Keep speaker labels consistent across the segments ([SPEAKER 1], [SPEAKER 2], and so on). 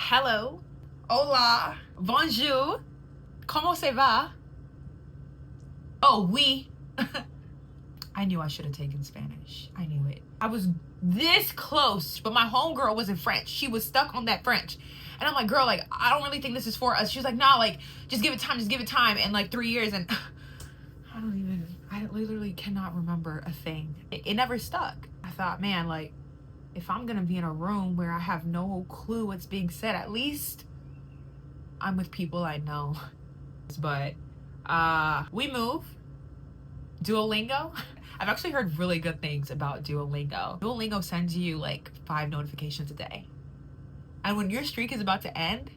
[SPEAKER 1] Hello, hola, bonjour, comment ça va? Oh, oui. I knew I should have taken Spanish. I knew it. I was this close, but my homegirl was in French. She was stuck on that French. And I'm like, girl, like, I don't really think this is for us. She was like, nah, like, just give it time. And like 3 years, and I literally cannot remember a thing. It never stuck. I thought, man, like, if I'm gonna be in a room where I have no clue what's being said, at least I'm with people I know. But we move. Duolingo. I've actually heard really good things about Duolingo. Duolingo sends you like 5 notifications a day. And when your streak is about to end,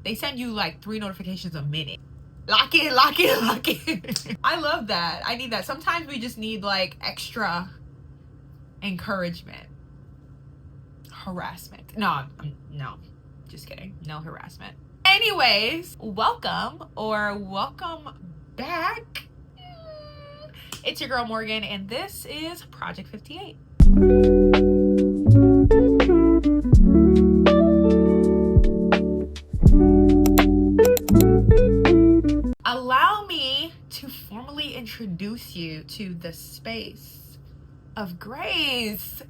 [SPEAKER 1] they send you like 3 notifications a minute. Lock in. I love that. I need that. Sometimes we just need like extra encouragement. Harassment. No, just kidding. No harassment. Anyways, welcome back. It's your girl Morgan, and this is Project 58. Allow me to formally introduce you to the space of grace,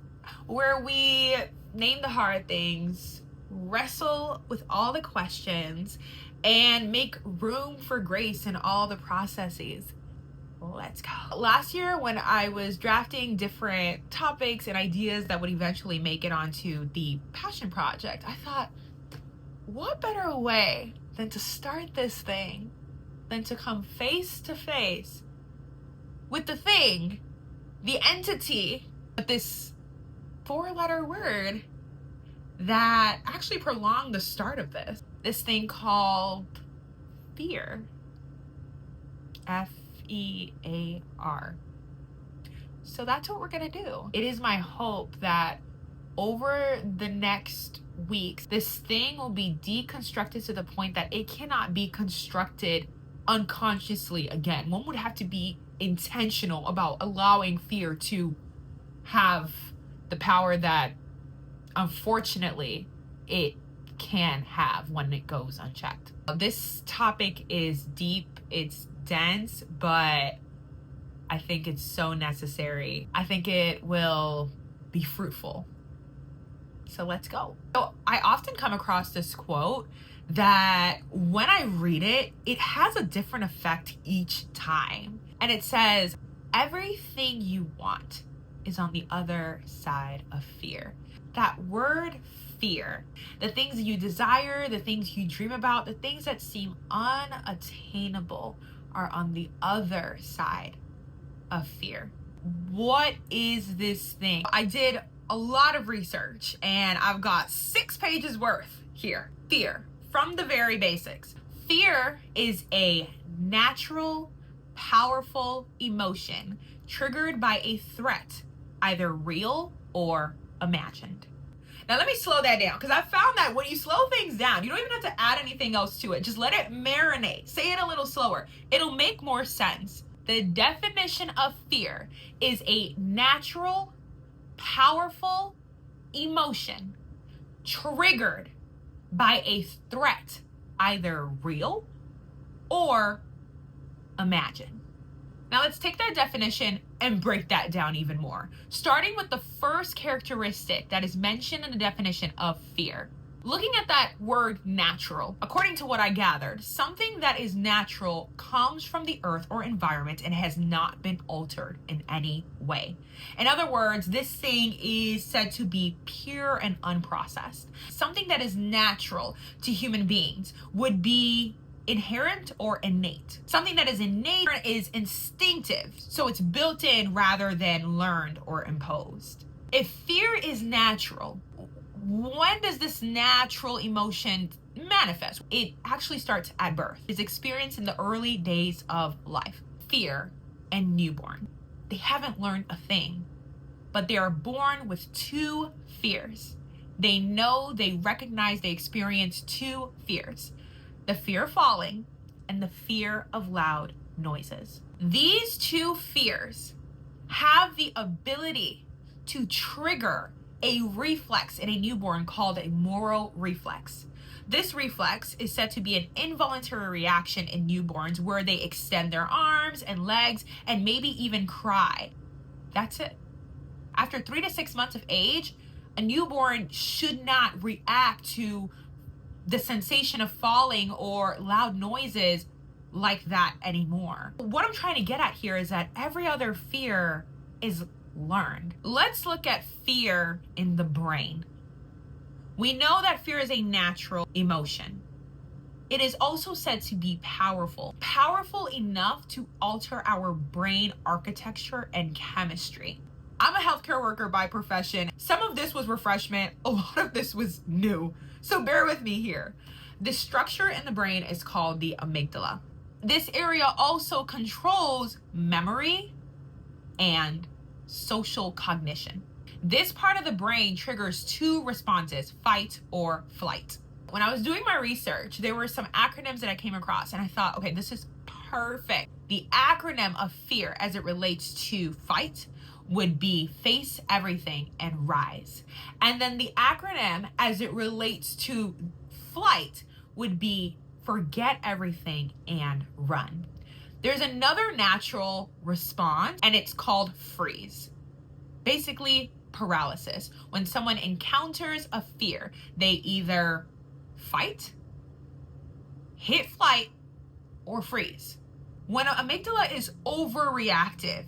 [SPEAKER 1] where we name the hard things, wrestle with all the questions, and make room for grace in all the processes. Let's go. Last year, when I was drafting different topics and ideas that would eventually make it onto the passion project, I thought, what better way than to start this thing than to come face to face with the thing, the entity, with this 4-letter word that actually prolonged the start of this thing called fear. Fear. So that's what we're gonna do. It is my hope that over the next weeks, this thing will be deconstructed to the point that it cannot be constructed unconsciously again. One would have to be intentional about allowing fear to have the power that unfortunately it can have when it goes unchecked. This topic is deep, it's dense, but I think it's so necessary. I think it will be fruitful. So let's go. So I often come across this quote that when I read it, it has a different effect each time. And it says, everything you want is on the other side of fear. That word fear, the things you desire, the things you dream about, the things that seem unattainable are on the other side of fear. What is this thing? I did a lot of research and I've got 6 pages worth here. Fear, from the very basics. Fear is a natural, powerful emotion triggered by a threat, either real or imagined. Now let me slow that down, because I found that when you slow things down, you don't even have to add anything else to it. Just let it marinate. Say it a little slower. It'll make more sense. The definition of fear is a natural, powerful emotion triggered by a threat, either real or imagined. Now let's take that definition and break that down even more, starting with the first characteristic that is mentioned in the definition of fear. Looking at that word natural, according to what I gathered, something that is natural comes from the earth or environment and has not been altered in any way. In other words, this thing is said to be pure and unprocessed. Something that is natural to human beings would be inherent or innate. Something that is innate is instinctive, so it's built in rather than learned or imposed. If fear is natural, when does this natural emotion manifest? It actually starts at birth. It's experienced in the early days of life. Fear and newborn. They haven't learned a thing, but they are born with 2 fears. They know, they recognize, they experience 2 fears. The fear of falling and the fear of loud noises. These 2 fears have the ability to trigger a reflex in a newborn called a moral reflex. This reflex is said to be an involuntary reaction in newborns where they extend their arms and legs and maybe even cry. That's it. After 3 to 6 months of age, a newborn should not react to the sensation of falling or loud noises like that anymore. What I'm trying to get at here is that every other fear is learned. Let's look at fear in the brain. We know that fear is a natural emotion. It is also said to be powerful enough to alter our brain architecture and chemistry. I'm a healthcare worker by profession. Some of this was refreshment, a lot of this was new. So bear with me here. The structure in the brain is called the amygdala. This area also controls memory and social cognition. This part of the brain triggers two responses, fight or flight. When I was doing my research, there were some acronyms that I came across and I thought, okay, this is perfect. The acronym of fear as it relates to fight would be face everything and rise. And then the acronym as it relates to flight would be forget everything and run. There's another natural response and it's called freeze. Basically, paralysis. When someone encounters a fear, they either fight, hit flight, or freeze. When an amygdala is overreactive,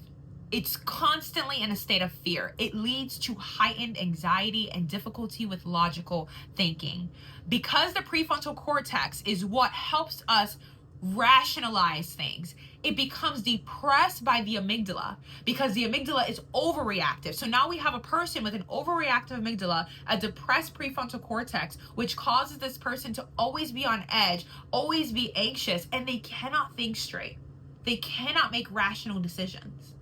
[SPEAKER 1] it's constantly in a state of fear. It leads to heightened anxiety and difficulty with logical thinking. Because the prefrontal cortex is what helps us rationalize things, it becomes depressed by the amygdala because the amygdala is overreactive. So now we have a person with an overreactive amygdala, a depressed prefrontal cortex, which causes this person to always be on edge, always be anxious, and they cannot think straight. They cannot make rational decisions.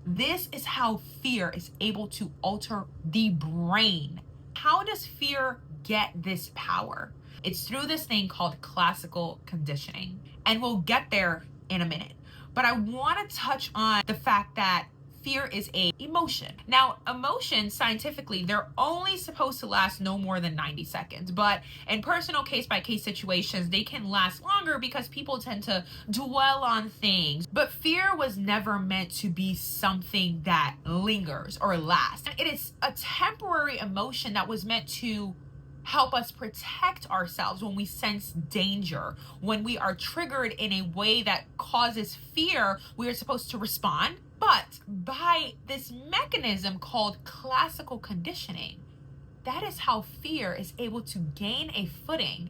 [SPEAKER 1] This is how fear is able to alter the brain. How does fear get this power? It's through this thing called classical conditioning. And we'll get there in a minute. But I want to touch on the fact that fear is an emotion. Now, emotions, scientifically, they're only supposed to last no more than 90 seconds. But in personal case-by-case situations, they can last longer because people tend to dwell on things. But fear was never meant to be something that lingers or lasts. It is a temporary emotion that was meant to help us protect ourselves when we sense danger. When we are triggered in a way that causes fear, we are supposed to respond. But by this mechanism called classical conditioning, that is how fear is able to gain a footing,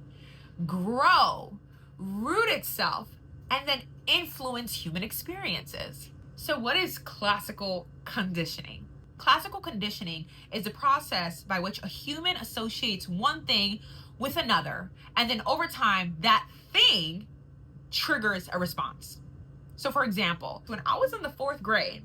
[SPEAKER 1] grow, root itself, and then influence human experiences. So what is classical conditioning? Classical conditioning is the process by which a human associates one thing with another, and then over time, that thing triggers a response. So for example, when I was in the 4th grade,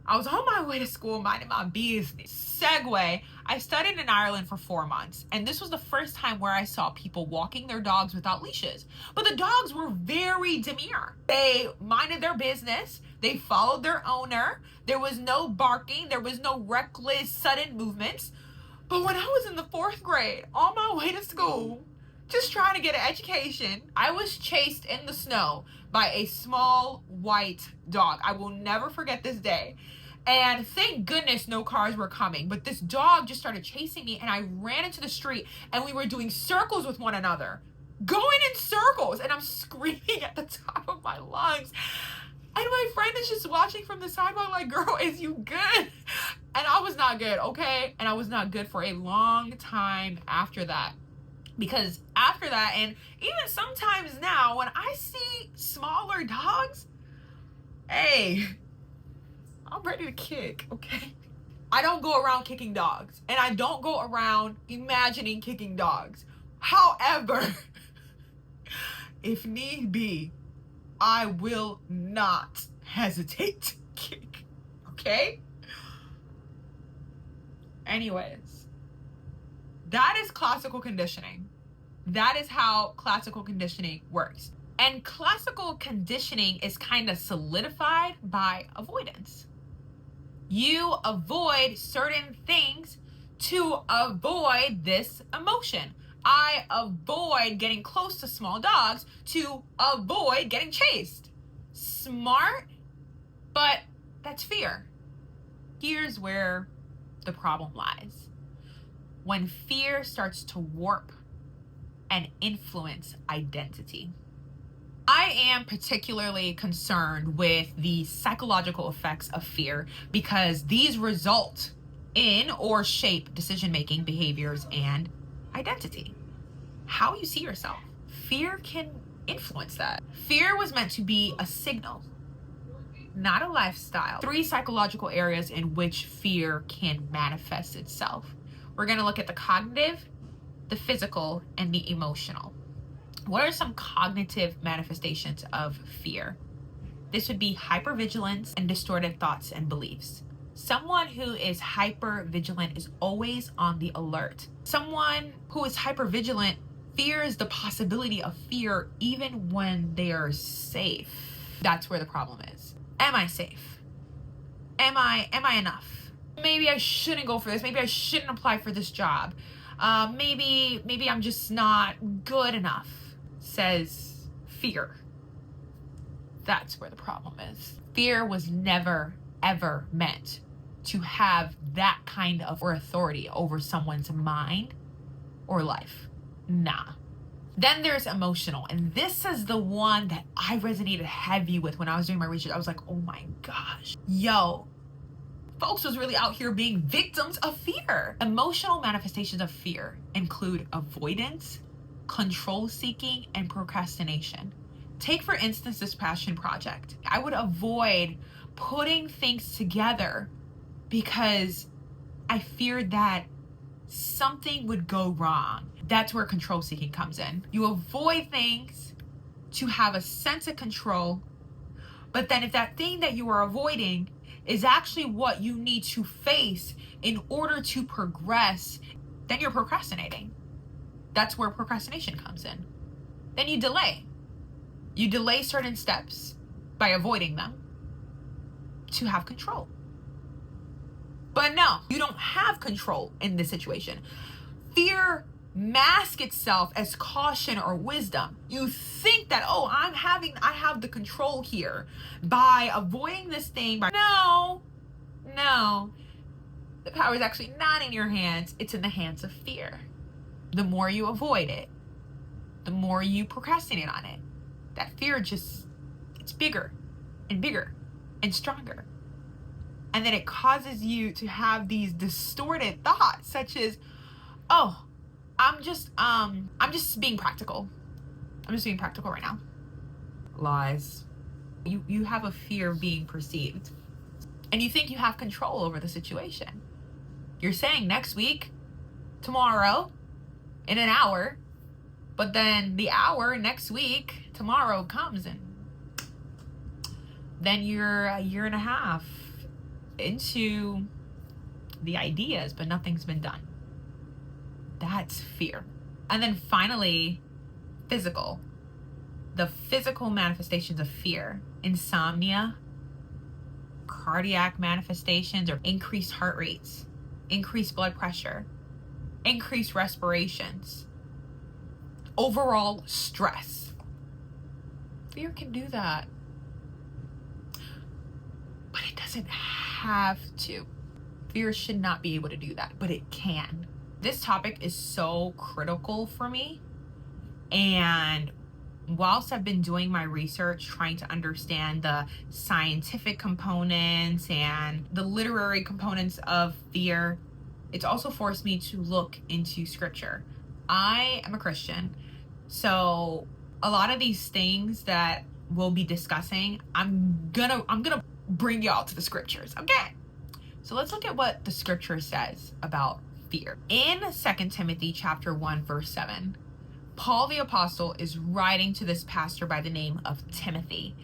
[SPEAKER 1] I was on my way to school minding my business. Segue, I studied in Ireland for 4 months, and this was the first time where I saw people walking their dogs without leashes. But the dogs were very demure. They minded their business. They followed their owner. There was no barking. There was no reckless, sudden movements. But when I was in the 4th grade, on my way to school, just trying to get an education, I was chased in the snow by a small white dog. I will never forget this day. And thank goodness no cars were coming, but this dog just started chasing me and I ran into the street and we were doing circles with one another, going in circles, and I'm screaming at the top of my lungs. And my friend is just watching from the sideline like, girl, is you good? And I was not good, okay? And I was not good for a long time after that. Because after that, and even sometimes now, when I see smaller dogs, hey, I'm ready to kick, okay? I don't go around kicking dogs, and I don't go around imagining kicking dogs. However, if need be, I will not hesitate to kick, okay? Anyways, that is classical conditioning. That is how classical conditioning works. And classical conditioning is kind of solidified by avoidance. You avoid certain things to avoid this emotion. I avoid getting close to small dogs to avoid getting chased. Smart, but that's fear. Here's where the problem lies. When fear starts to warp and influence identity. I am particularly concerned with the psychological effects of fear because these result in or shape decision-making behaviors and identity. How you see yourself. Fear can influence that. Fear was meant to be a signal, not a lifestyle. 3 psychological areas in which fear can manifest itself. We're going to look at the cognitive, the physical, and the emotional. What are some cognitive manifestations of fear? This would be hypervigilance and distorted thoughts and beliefs. Someone who is hypervigilant is always on the alert. Someone who is hypervigilant fears the possibility of fear even when they are safe. That's where the problem is. Am I safe? Am I enough? Maybe I shouldn't go for this. Maybe I shouldn't apply for this job. Maybe I'm just not good enough, says fear. That's where the problem is. Fear was never, ever meant to have that kind of authority over someone's mind or life. Nah. Then there's emotional. And this is the one that I resonated heavy with when I was doing my research. I was like, oh my gosh. Yo, folks was really out here being victims of fear. Emotional manifestations of fear include avoidance, control seeking, and procrastination. Take, for instance, this passion project. I would avoid putting things together because I feared that something would go wrong. That's where control seeking comes in. You avoid things to have a sense of control, but then if that thing that you are avoiding is actually what you need to face in order to progress, then you're procrastinating. That's where procrastination comes in. Then you delay. You delay certain steps by avoiding them to have control. But no, you don't have control in this situation. Fear masks itself as caution or wisdom. You think that, oh, I have the control here by avoiding this thing. No. The power is actually not in your hands. It's in the hands of fear. The more you avoid it, the more you procrastinate on it. That fear just gets bigger and bigger and stronger. And then it causes you to have these distorted thoughts such as, oh, I'm just being practical. I'm just being practical right now. Lies. You have a fear of being perceived. And you think you have control over the situation. You're saying next week, tomorrow, in an hour, but then the hour next week, tomorrow comes and then you're a year and a half into the ideas, but nothing's been done. That's fear. And then finally, physical. The physical manifestations of fear: insomnia, cardiac manifestations or increased heart rates, increased blood pressure, increased respirations, overall stress. Fear can do that. But it doesn't have to. Fear should not be able to do that, but it can. This topic is so critical for me. And whilst I've been doing my research, trying to understand the scientific components and the literary components of fear, it's also forced me to look into scripture. I am a Christian, so a lot of these things that we'll be discussing, I'm gonna bring y'all to the scriptures, okay? So let's look at what the scripture says about fear. In 2 Timothy chapter 1, verse 7, Paul the apostle is writing to this pastor by the name of Timothy,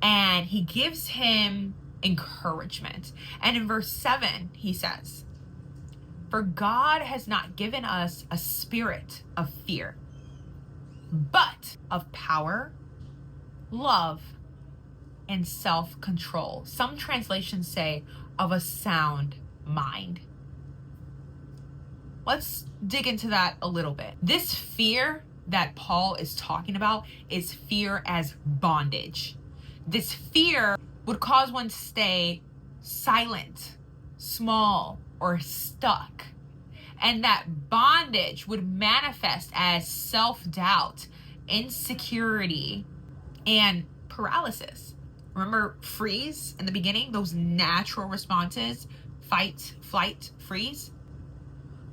[SPEAKER 1] and he gives him encouragement. And in verse 7, he says, "For God has not given us a spirit of fear, but of power, love, and self-control." Some translations say of a sound mind. Let's dig into that a little bit. This fear that Paul is talking about is fear as bondage. This fear would cause one to stay silent, small, or stuck. And that bondage would manifest as self-doubt, insecurity, and paralysis. Remember freeze in the beginning? Those natural responses, fight, flight, freeze.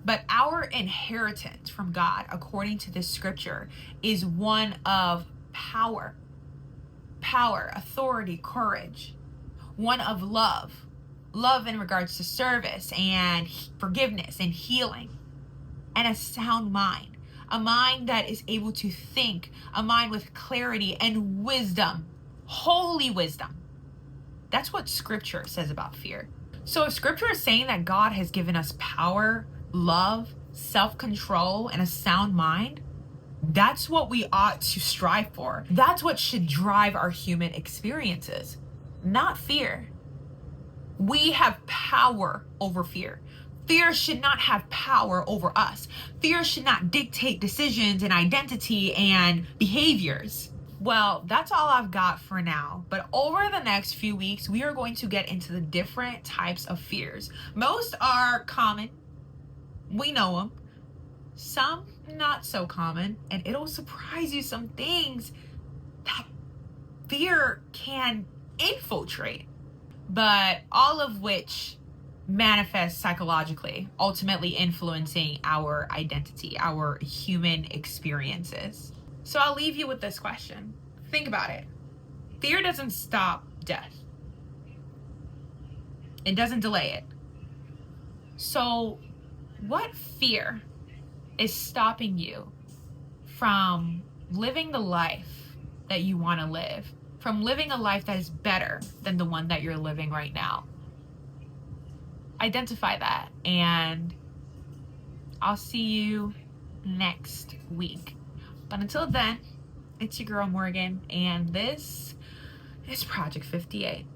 [SPEAKER 1] But our inheritance from God, according to this scripture, is one of power, authority, courage, one of love in regards to service and forgiveness and healing, and a sound mind, a mind that is able to think, a mind with clarity and wisdom, holy wisdom. That's what scripture says about fear. So if scripture is saying that God has given us power, love, self-control, and a sound mind, that's what we ought to strive for. That's what should drive our human experiences, not fear. We have power over fear. Fear should not have power over us. Fear should not dictate decisions and identity and behaviors. Well, that's all I've got for now. But over the next few weeks, we are going to get into the different types of fears. Most are common. We know them. Some not so common. And it'll surprise you some things that fear can infiltrate. But all of which manifest psychologically, ultimately influencing our identity, our human experiences. So I'll leave you with this question. Think about it. Fear doesn't stop death. It doesn't delay it. So what fear is stopping you from living the life that you want to live, from living a life that is better than the one that you're living right now? Identify that, and I'll see you next week. But until then, it's your girl Morgan, and this is Project 58.